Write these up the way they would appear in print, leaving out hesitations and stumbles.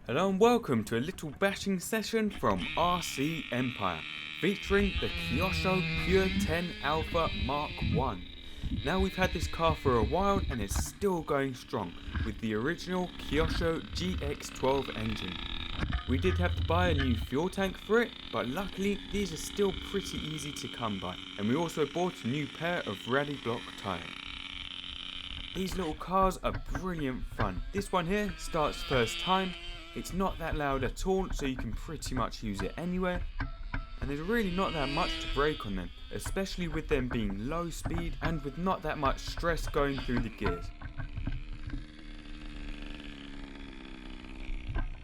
Hello and welcome to a little bashing session from RC Empire, featuring the Kyosho PureTen Mk1. Now we've had this car for a while and it's still going strong with the original Kyosho GX12 engine. We did have to buy a new fuel tank for it, but luckily these are still pretty easy to come by, and we also bought a new pair of rally block tyres. These little cars are brilliant fun. This one here starts first time. It's not that loud at all, so you can pretty much use it anywhere. And there's really not that much to brake on them, especially with them being low speed and with not that much stress going through the gears.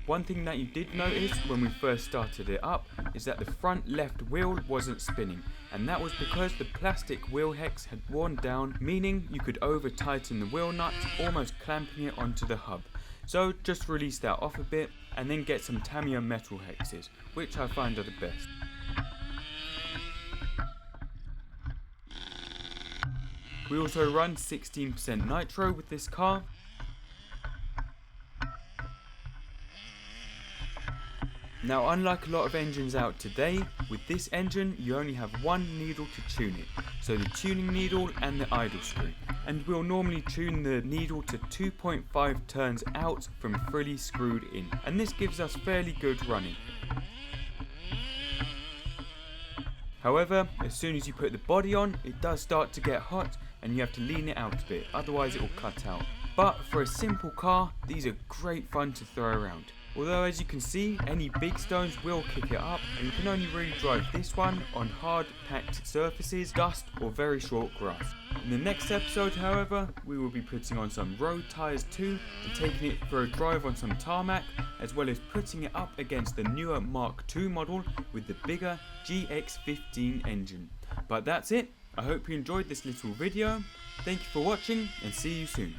One thing that you did notice when we first started it up is that the front left wheel wasn't spinning, and that was because the plastic wheel hex had worn down, meaning you could over tighten the wheel nuts, almost clamping it onto the hub. So just release that off a bit and then get some Tamiya metal hexes, which I find are the best. We also run 16% nitro with this car. Now, unlike a lot of engines out today, with this engine you only have one needle to tune it, so the tuning needle and the idle screw, and we'll normally tune the needle to 2.5 turns out from fully screwed in, and this gives us fairly good running. However, as soon as you put the body on, it does start to get hot and you have to lean it out a bit, otherwise it will cut out. But for a simple car, these are great fun to throw around. Although as you can see, any big stones will kick it up, and you can only really drive this one on hard packed surfaces, dust or very short grass. In the next episode, however, we will be putting on some road tyres too and taking it for a drive on some tarmac, as well as putting it up against the newer Mark II model with the bigger GX15 engine. But that's it. I hope you enjoyed this little video. Thank you for watching and see you soon.